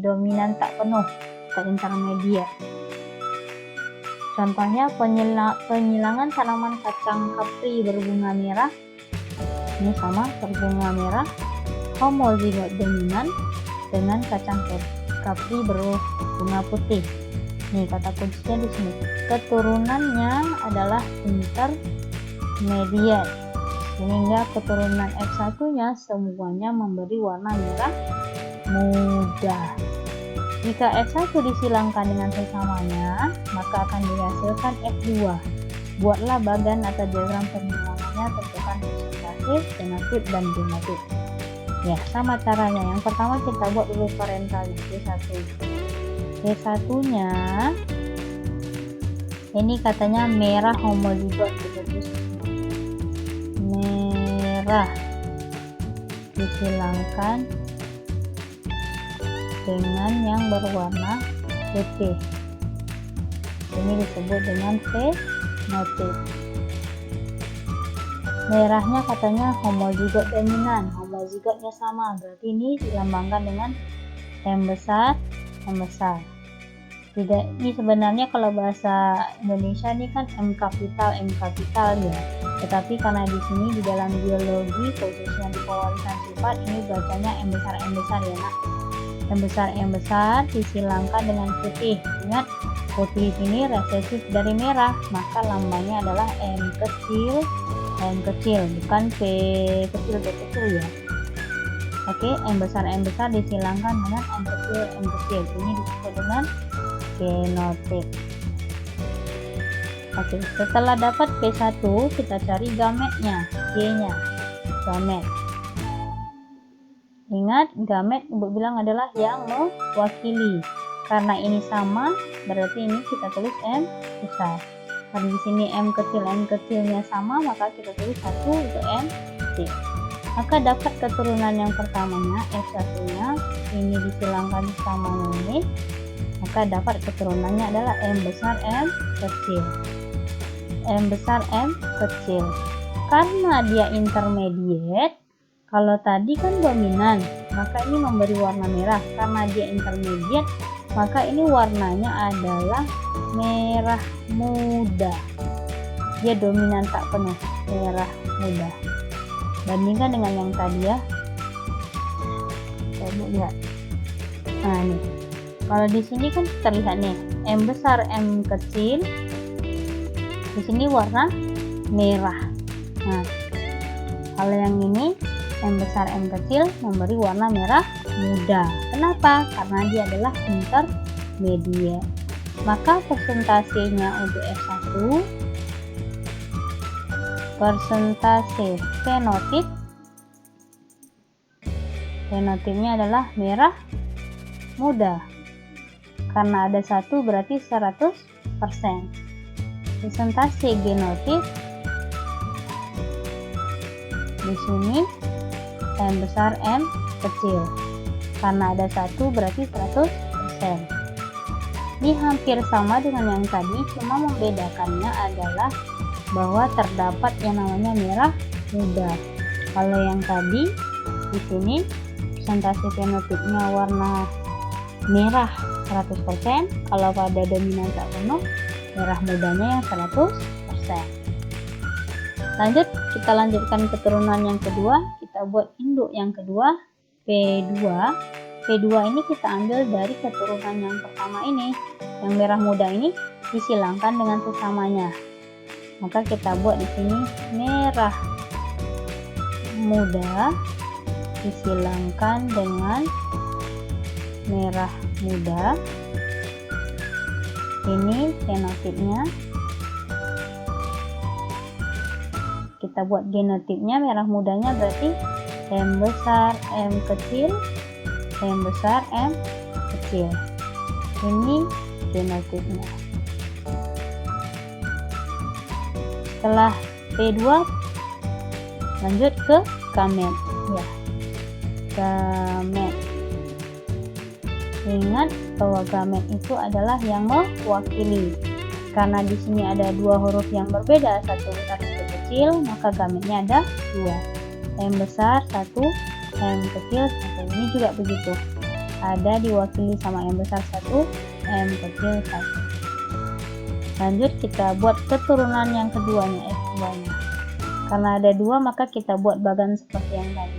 dominan tak penuh atau intermediate. Contohnya penyilangan tanaman kacang kapri berbunga merah. Ini sama berbunga merah, homozigot dominan dengan kacang kapri berbunga putih. Nih kata kuncinya di sini. Keturunannya adalah intermediate, sehingga keturunan F1-nya semuanya memberi warna merah muda. Jika F1 disilangkan dengan sesamanya, maka akan dihasilkan F2. Buatlah bagan atau diagram penyilangannya, tentukan presentasi, fenotip, dan genotip. Ya, sama caranya. Yang pertama kita buat dulu parental P1. P1-nya ini katanya merah homozigot, merah disilangkan dengan yang berwarna putih. Ini disebut dengan fenotip. Merahnya katanya homozigot dominan, homozigotnya sama, berarti ini dilambangkan dengan M besar, M besar. Tidak, ini sebenarnya kalau bahasa Indonesia ini kan M kapital ya. Tetapi karena di sini di dalam biologi khususnya di pewarisan sifat ini bacanya M besar ya nak. M besar disilangkan dengan putih. Ingat, putih ini resesif dari merah, maka lambangnya adalah M kecil, bukan P kecil ya. Oke, M besar disilangkan dengan M kecil. Ini disebut dengan genotip. Oke, setelah dapat P1, kita cari gametnya, G-nya, gamet. Ingat, gamet Ibu bilang adalah yang mewakili. Karena ini sama, berarti ini kita tulis M besar. Karena di sini M kecilnya sama, maka kita tulis 1 untuk M kecil. Maka dapat keturunan yang pertamanya, F1-nya, ini disilangkan sama ini, maka dapat keturunannya adalah M besar M kecil. M besar M kecil. Karena dia intermediate, kalau tadi kan dominan, maka ini memberi warna merah. Karena dia intermediate, maka ini warnanya adalah merah muda. Dia dominan tak penuh, merah muda. Bandingkan dengan yang tadi ya. Coba lihat. Nah nih, kalau di sini kan terlihat nih, M besar M kecil. Di sini warna merah. Nah, kalau yang ini M besar M kecil memberi warna merah muda. Kenapa? Karena dia adalah intermediate. Maka persentasenya untuk F1, persentase fenotipnya adalah merah muda. Karena ada 1 berarti 100%. Persentase genotip di sini M besar M kecil. Karena ada 1 berarti 100%. Ini hampir sama dengan yang tadi, cuma membedakannya adalah bahwa terdapat yang namanya merah muda. Kalau yang tadi di sini persentase fenotipnya warna merah 100%, kalau pada dominan tak penuh merah mudanya yang 100%. Lanjut, kita lanjutkan keturunan yang kedua. Kita buat induk yang kedua, P2. P2 ini kita ambil dari keturunan yang pertama ini. Yang merah muda ini disilangkan dengan sesamanya. Maka kita buat di sini merah muda disilangkan dengan merah muda. Ini fenotipnya. Kita buat genotipnya, merah mudanya berarti M besar M kecil, M besar M kecil. Ini genotipnya. Setelah P2 lanjut ke gamet ya. Gamet. Ingat bahwa gamet itu adalah yang mewakili. Karena di sini ada 2 huruf yang berbeda, satu besar satu kecil, maka gametnya ada 2. M besar 1, M kecil 1. Ini juga begitu. ada diwakili sama M besar 1, M kecil 1. Lanjut kita buat keturunan yang keduanya, F2 nya. Karena ada 2 maka kita buat bagan seperti yang tadi.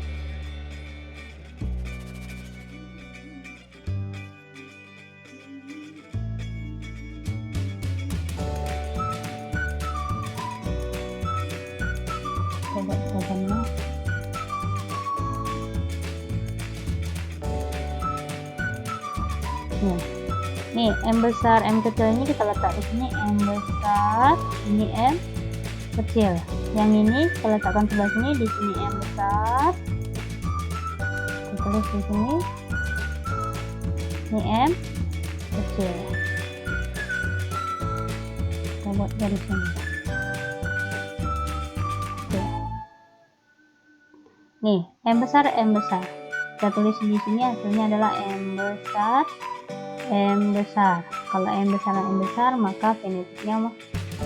Coba bagannya. Nih, M besar, M kecil ini kita letak di sini, M besar, ini M kecil. Yang ini kita letakkan sebelah sini, di sini M besar. Kita tulis di sini. Ini M kecil. Kita buat dari sini. Oke. Nih, M besar, M besar. Kita tulis di sini hasilnya adalah M besar, M besar. Kalau M besar dan M besar maka fenotipnya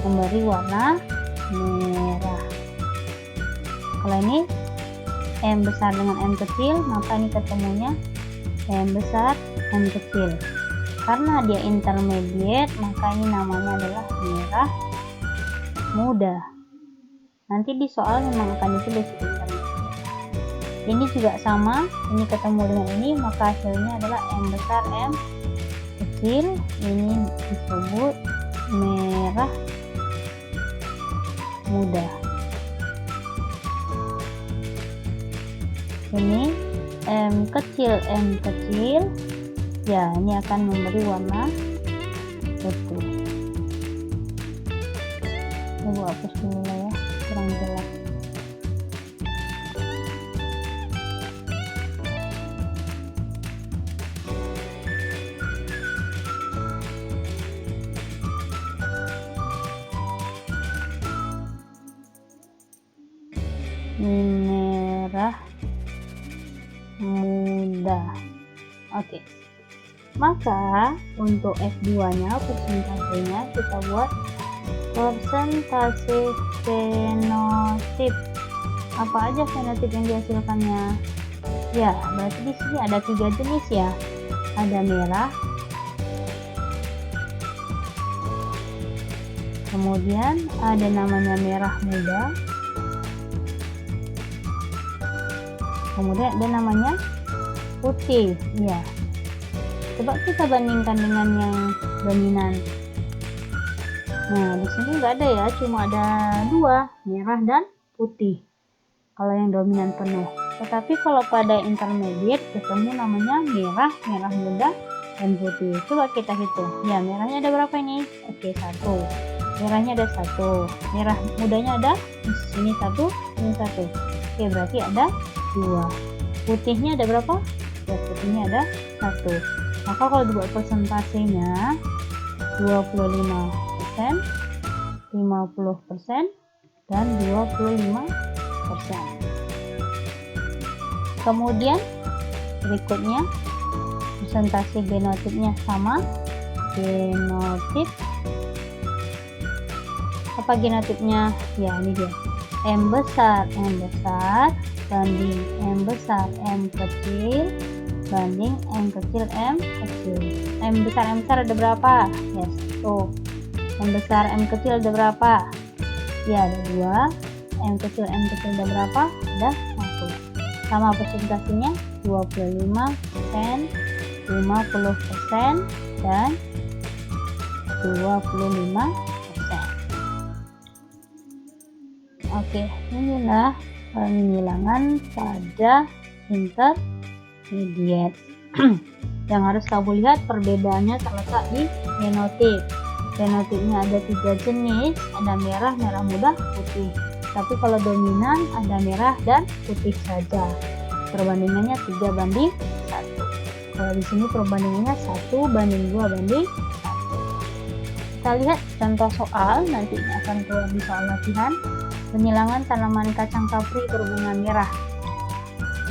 memberi warna merah. Kalau ini M besar dengan M kecil maka ini ketemunya M besar, M kecil. Karena dia intermediate maka ini namanya adalah merah muda. Nanti di soal memang akan ditulis intermediate. Ini juga sama, ini ketemu dengan ini maka hasilnya adalah M besar, M kecil. Ini disebut merah muda. Ini M kecil, M kecil. Ya, ini akan memberi warna putih. Ibu hapus dulu lah ya, kurang jelas. Merah muda. Oke. Maka untuk F2 nya persentasenya kita buat persentase fenotip. Apa aja fenotip yang dihasilkannya? Ya, berarti di sini ada 3 jenis ya. Ada merah, kemudian ada namanya merah muda, kemudian ada namanya putih. Ya, coba kita bandingkan dengan yang dominan. Nah, di sini nggak ada ya, cuma ada 2, merah dan putih. Kalau yang dominan penuh. Tetapi kalau pada intermediate ketemu namanya merah, merah muda, dan putih. Coba kita hitung. Ya, merahnya ada berapa ini? Oke, 1. Merahnya ada 1. Merah mudanya ada di sini 1, ini 1. Oke, berarti ada 2. Putihnya ada berapa? Ya, putihnya ada 1. Maka kalau dibuat persentasenya 25%, 50%, dan 25%. Kemudian berikutnya presentasi genotipnya sama. Genotip, apa genotipnya? Ya, ini dia. M besar banding M besar M kecil banding M kecil M kecil. M besar ada berapa? Ya, 1. M besar M kecil ada berapa? Ya, ada 2. M kecil ada berapa? Ada 1. Sama persentasenya 25%, 50%, dan 25%. Oke, inilah penghilangan pada intermediate. Yang harus kamu lihat perbedaannya terletak di fenotip. Fenotipnya ada 3 jenis, ada merah, merah muda, putih. Tapi kalau dominan ada merah dan putih saja. Perbandingannya 3:1. Kalau di sini perbandingannya 1:2:1. Kita lihat contoh soal, nantinya akan keluar di soal latihan. Penyilangan tanaman kacang kapri berbunga merah.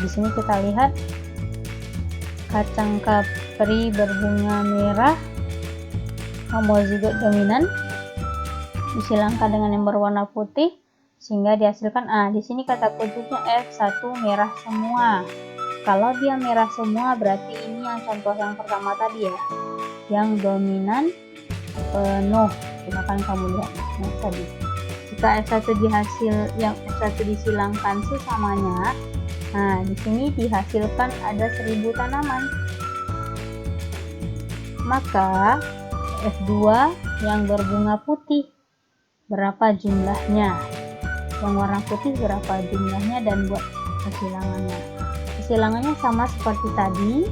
Di sini kita lihat kacang kapri berbunga merah, homozigot dominan, disilangkan dengan yang berwarna putih sehingga dihasilkan di sini kata kuncinya F1 merah semua. Kalau dia merah semua berarti ini yang contoh yang pertama tadi ya, yang dominan penuh. Silakan kamu lihat tadi. Jika F1 disilangkan sesamanya, nah di sini dihasilkan ada 1000 tanaman. Maka F2 yang berbunga putih berapa jumlahnya? Yang warna putih berapa jumlahnya, dan buat kesilangannya. Kesilangannya sama seperti tadi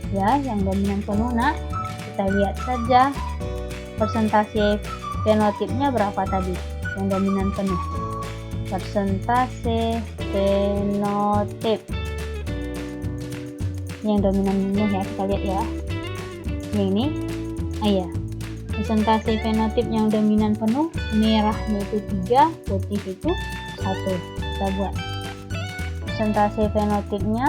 ya, yang dominan penuh. Nah, kita lihat saja persentase fenotipnya berapa tadi yang dominan penuh. Persentase fenotip yang dominan penuh ya, kita lihat ya. Ini iya, persentase fenotip yang dominan penuh, merahnya itu 3, putih itu 1. Kita buat persentase fenotipnya,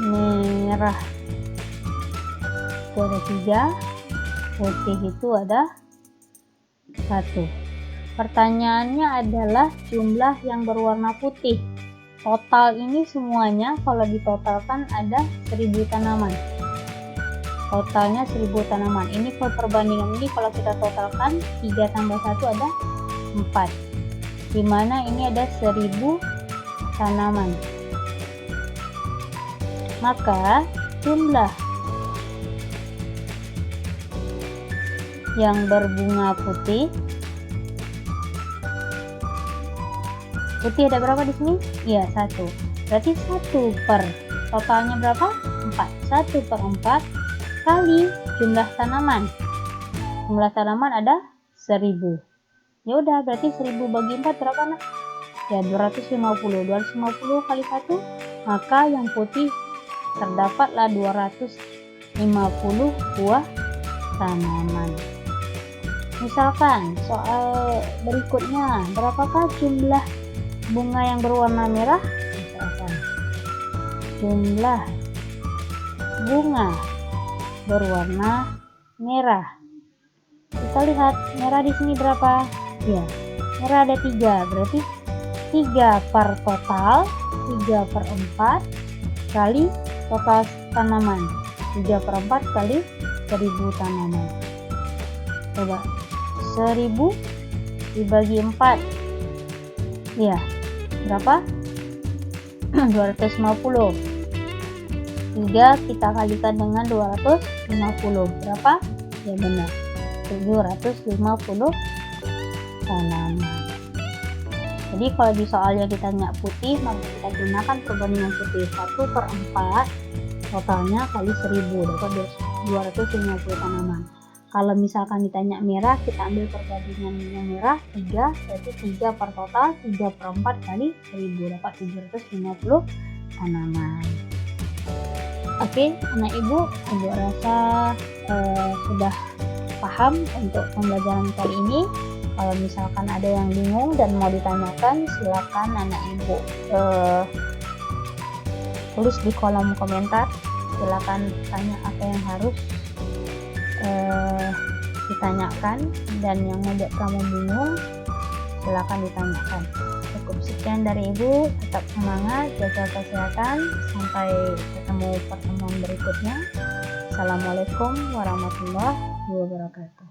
merah itu ada 3, putih itu ada 1. Pertanyaannya adalah jumlah yang berwarna putih. Total ini semuanya kalau ditotalkan ada 1000 tanaman. Totalnya 1000 tanaman. Ini kalau perbandingan ini kalau kita totalkan 3 tambah 1 ada 4. Dimana ini ada 1000 tanaman. Maka jumlah yang berbunga putih ada berapa di sini? Iya, 1. Berarti 1 per totalnya berapa? 4. 1 per 4 kali jumlah tanaman. Jumlah tanaman ada 1000. Ya udah, berarti 1000 bagi 4 berapa nak? Ya 250. 250 kali 1, maka yang putih terdapatlah 250 buah tanaman. Misalkan soal berikutnya, berapakah jumlah bunga yang berwarna merah? Misalkan jumlah bunga berwarna merah. Kita lihat merah di sini berapa? Ya, merah ada 3, berarti 3 per total, 3 per 4 kali total tanaman. 3 per 4 kali 1000 tanaman. Coba 1000 dibagi 4. Ya, berapa? 250. 3 kita kalikan dengan 250. Berapa? Ya benar, 750 tanaman. Jadi kalau di soalnya ditanya putih, maka kita gunakan perbandingan putih 1 per 4, totalnya kali 1000, dapat 250 tanaman. Kalau misalkan ditanya merah, kita ambil perbandingan yang merah 3, berarti 3 per total, 3 per 4 kali 1000, dapat 750 tanaman. Oke, anak ibu rasa sudah paham untuk pembelajaran kali ini. Kalau misalkan ada yang bingung dan mau ditanyakan, silakan anak ibu tulis di kolom komentar. Silakan tanya apa yang harus ditanyakan, dan yang membuat kamu bingung silakan ditanyakan. Cukup sekian dari ibu, tetap semangat, jaga kesehatan, sampai ketemu pertemuan berikutnya. Assalamualaikum warahmatullahi wabarakatuh.